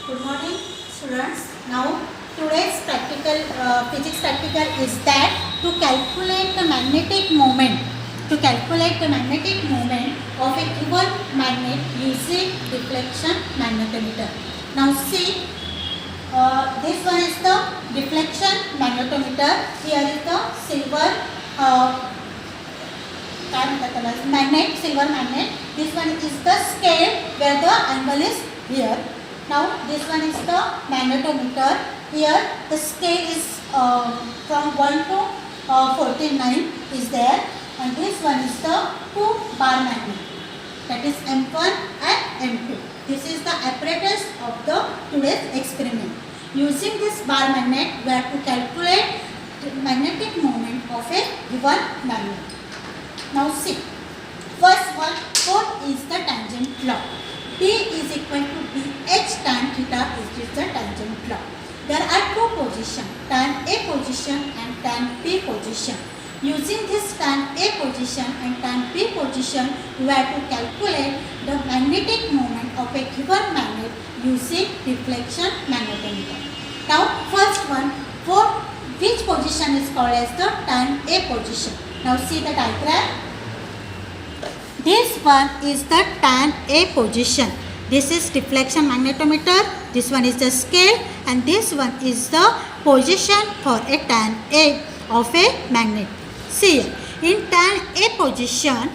Good morning, students. Now, today's practical physics practical is that to calculate the magnetic moment, of a given magnet using deflection magnetometer. Now, see, this one is the deflection magnetometer. Here is the silver silver magnet. This one is the scale where the angle is here. Now this one is the magnetometer. Here the scale is from 1 to 49 is there, and this one is the 2-bar magnet, that is M1 and M2. This is the apparatus of the today's experiment. Using this bar magnet, we have to calculate the magnetic moment of a given magnet. Now see, first one, what is the tangent law? T is equal to dH tan theta is the tangent law. There are two positions, tan A position and tan B position. Using this tan A position and tan B position, we have to calculate the magnetic moment of a given magnet using deflection magnetometer. Now, first one, which position is called as the tan A position? Now, see the diagram. This one is the tan A position. This is deflection magnetometer. This one is the scale, and this one is the position for a tan A of a magnet. See, in tan A position,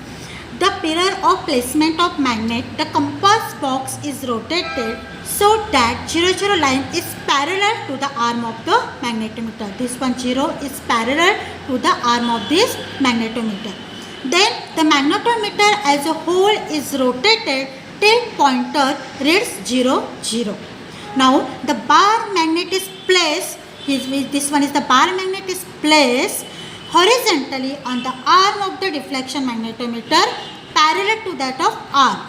the pillar of placement of magnet, the compass box is rotated so that 0 line is parallel to the arm of the magnetometer. This one 0 is parallel to the arm of this magnetometer. Then the magnetometer as a whole is rotated till pointer reads 0, 0. Now the bar magnet is placed, this one is the bar magnet is placed horizontally on the arm of the deflection magnetometer parallel to that of arm,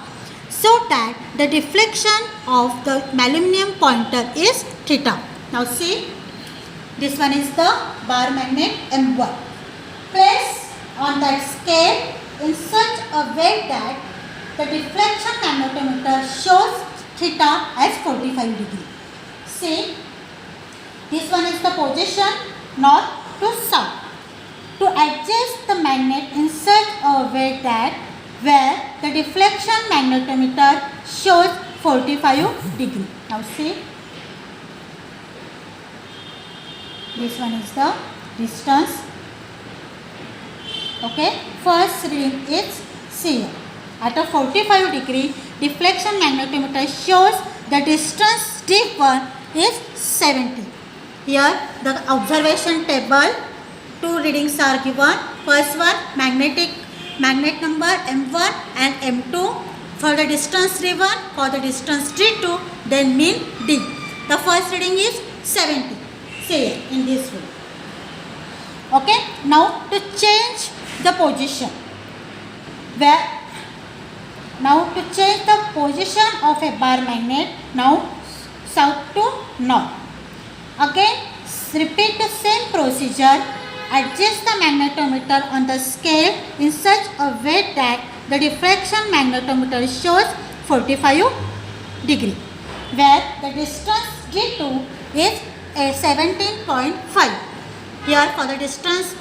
so that the deflection of the aluminum pointer is theta. Now see, this one is the bar magnet M1. Place on that scale in such a way that the deflection magnetometer shows theta as 45 degree. See, this one is the position north to south. To adjust the magnet in such a way that where the deflection magnetometer shows 45 degree. Now see, this one is the distance. Okay, first reading is C. At a 45 degree, deflection magnetometer shows the distance D1 is 70. Here the observation table, two readings are given. First one, magnet number M1 and M2 for the distance D1, for the distance D2, then mean D. The first reading is 70. Say in this way. Okay, now to change the position, now to change the position of a bar magnet, now south to north. Again repeat the same procedure. Adjust the magnetometer on the scale in such a way that the deflection magnetometer shows 45 degree, where the distance D2 is 17.5. Here for the distance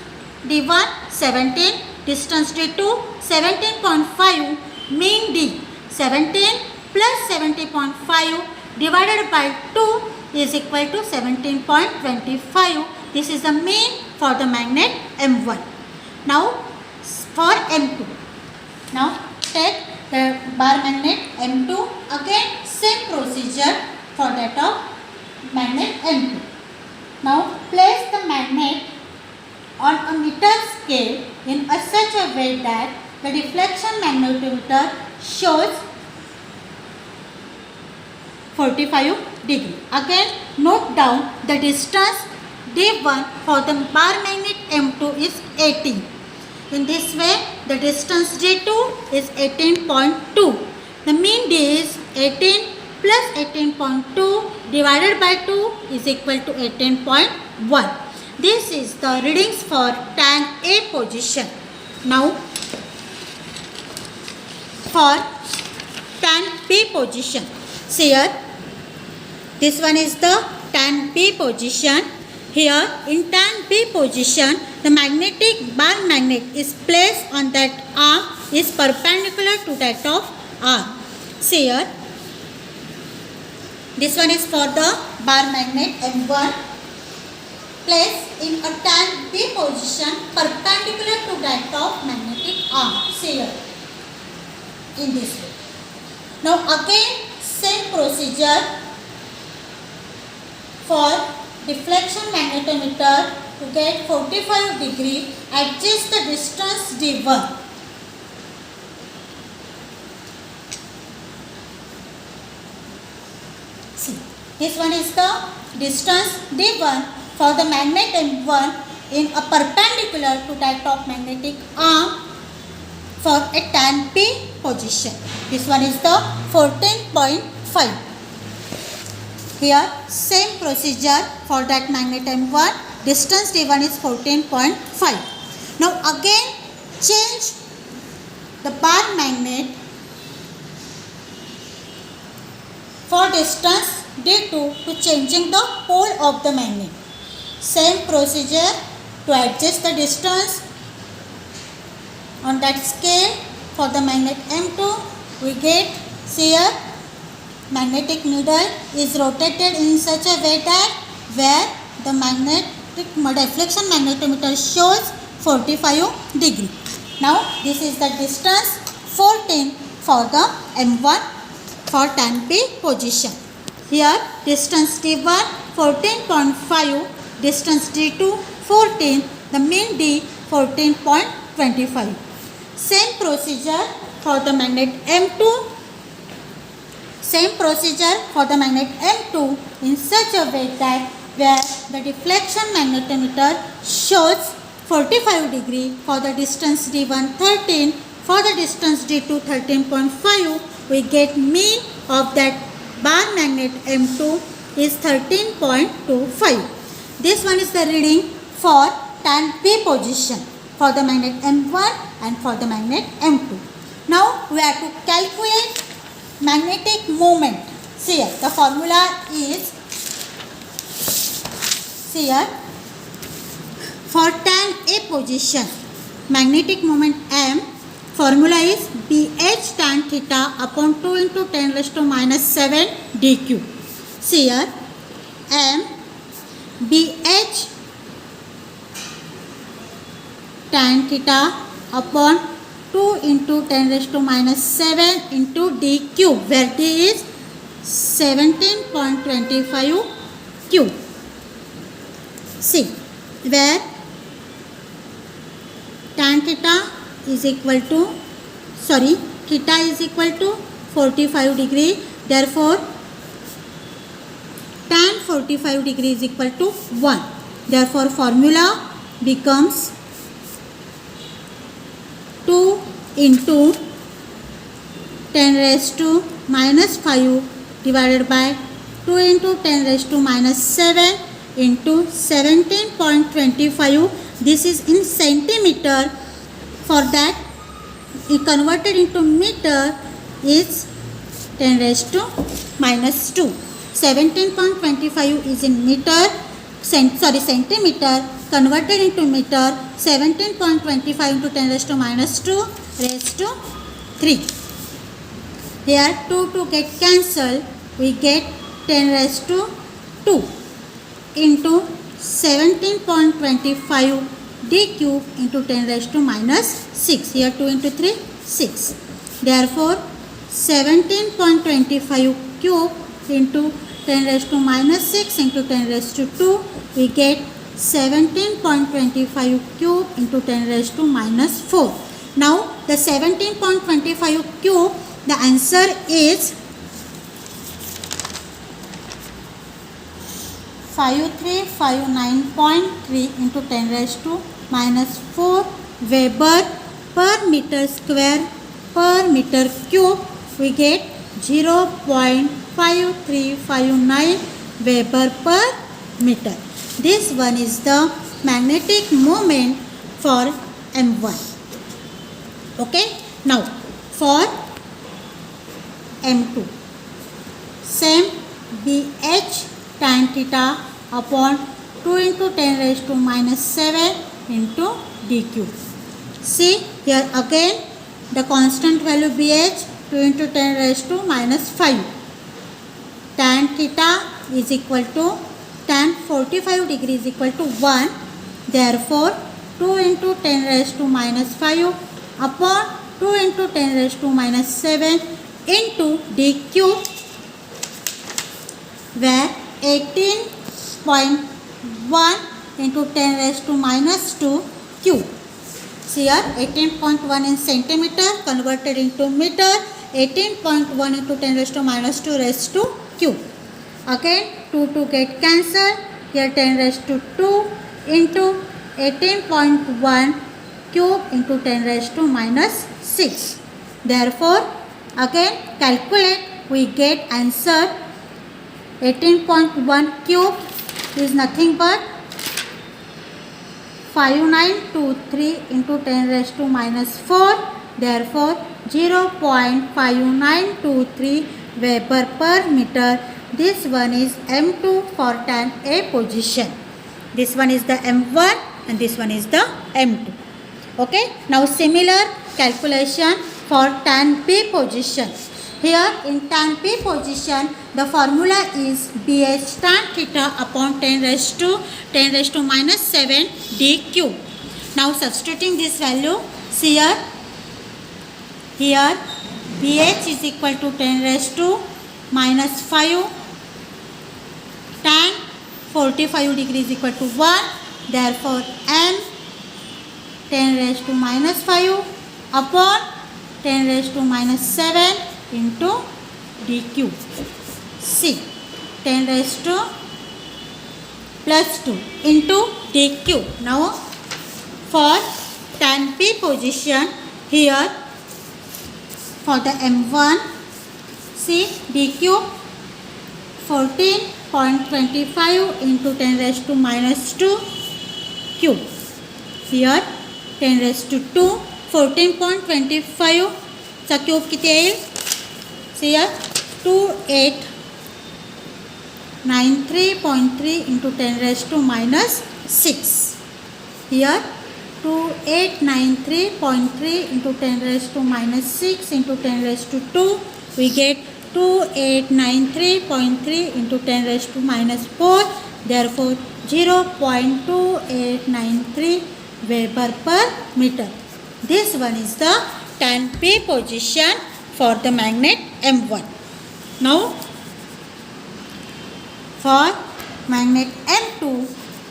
D1 17, distance D2 17.5, mean D 17 plus 70.5 divided by 2 is equal to 17.25. This is the mean for the magnet M1. Now for M2. Now take the bar magnet M2. Again same procedure for that of magnet M2. Now place the magnet on a meter scale in such a way that the deflection magnetometer shows 45 degree. Again note down the distance D1 for the bar magnet M2 is 18. In this way the distance D2 is 18.2. The mean D is 18 plus 18.2 divided by 2 is equal to 18.1. This is the readings for tan A position. Now for tan B position. See here, this one is the tan B position. Here in tan B position, the magnetic bar magnet is placed on that arm is perpendicular to that of arm. See here, this one is for the bar magnet M1 placed in a tan B position perpendicular to that of magnetic arm. See here, in this way. Now again same procedure for deflection magnetometer. To get 45 degree, adjust the distance D1. See, this one is the distance D1 for the magnet M1 in a perpendicular to that of magnetic arm for a tan P position. This one is the 14.5. Here same procedure for that magnet M1, distance D1 is 14.5. Now again change the bar magnet for distance D2 to changing the pole of the magnet. Same procedure to adjust the distance on that scale for the magnet M2. We get, see here, magnetic needle is rotated in such a way that where the deflection magnetometer shows 45 degree. Now this is the distance 14 for the M1 for tan P position. Here distance D1 14.5, distance D2 14, the mean D 14.25. Same procedure for the magnet M2. Same procedure for the magnet M2 in such a way that where the deflection magnetometer shows 45 degree, for the distance D1 13, for the distance D2 13.5, we get mean of that bar magnet M2 is 13.25. This one is the reading for tan P position for the magnet M1 and for the magnet M2. Now we have to calculate magnetic moment. See here, the formula is, see here, for tan A position, magnetic moment M, formula is BH tan theta upon 2 into 10 raised to minus 7 dq. See here, M BH tan theta upon 2 into 10 raised to minus 7 into dq, where d is 17.25 cube. See, where tan theta is equal to, theta is equal to 45 degree. Therefore, tan 45 degree is equal to 1. Therefore, formula becomes 2 into 10 raised to minus 5 divided by 2 into 10 raised to minus 7 into 17.25. This is in centimeter. For that, converted into meter is 10 raised to minus 2. 17.25 is in meter, centimeter, converted into meter, 17.25 into 10 raised to minus 2 raised to 3. Here 2 get cancelled, we get 10 raised to 2 into 17.25 d cube into 10 raised to minus 6. Here 2 into 3, 6. Therefore, 17.25 cube into 10 raised to minus 6 into 10 raised to 2, we get 17.25 cube into 10 raised to minus 4. Now, the 17.25 cube, the answer is 5359.3 into 10 raised to minus 4 Weber per meter square per meter cube. We get 0.5359 Weber per meter. This one is the magnetic moment for M1. Okay. Now for M2, same BH tan theta upon 2 into 10 raised to minus 7 into dq. See here again the constant value BH 2 into 10 raised to minus 5. Tan theta is equal to tan 45 degree is equal to 1. Therefore 2 into 10 raised to minus 5 upon 2 into 10 raised to minus 7 into dq, where 18.1 into 10 raised to minus 2 cube. See here 18.1 in centimeter converted into meter, 18.1 into 10 raised to minus 2 raised to cube. Again 2 get cancelled. Here 10 raised to 2 into 18.1 cube into 10 raised to minus 6. Therefore again calculate, we get answer 18.1 cube is nothing but 5923 into 10 raised to minus 4. Therefore 0.5923 Weber per meter. This one is M2 for tan A position. This one is the M1 and this one is the M2. Okay. Now similar calculation for tan B position. Here in tan B position the formula is BH tan theta upon 10 raised to minus 7 dq. Now substituting this value, see here BH is equal to 10 raised to minus 5, tan 45 degree is equal to 1. Therefore M 10 raised to minus 5 upon 10 raised to minus 7 into dq. C 10 raised to plus 2 into dq. Now for tan P position, here for the M1, see dq 14.25 into 10 raised to minus 2 cube. Here 10 raised to 2, 14.25 चा cube किती येईल? See here 2893.3 into 10 raised to minus 6. Here 2893.3 into 10 raised to minus 6 into 10 raised to 2. We get 2893.3 into 10 raised to minus 4. Therefore 0.2893 Weber per meter. This one is the tan P position for the magnet M1. Now for magnet M2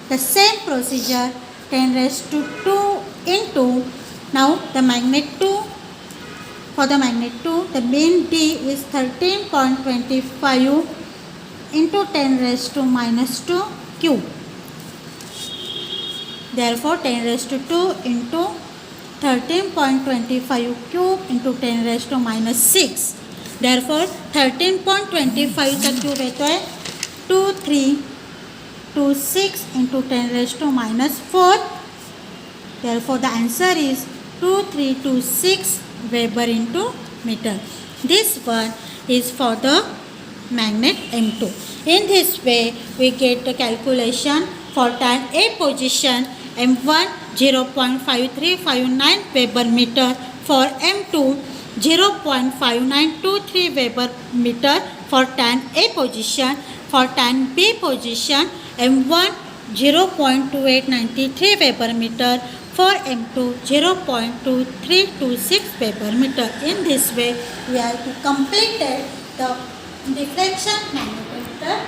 the same procedure, 10 raised to 2 into, now the magnet 2, for the magnet 2 the main D is 13.25 into 10 raised to minus 2 cube. Therefore 10 raised to 2 into 13.25 cube into 10 raised to minus 6. Therefore 13.25 चा cube येतो आहे 2326 into 10 raised to minus 4. Therefore the answer is 2326 Weber into meter. This one is for the magnet M2. In this way we get the calculation for tan A position M1 0.5359 Weber meter, for M2 0.5923 Weber meter for tan A position, for tan B position M1 0.2893 Weber meter, for M2 0.2326 Weber meter. In this way we have to complete the diffraction magnetometer.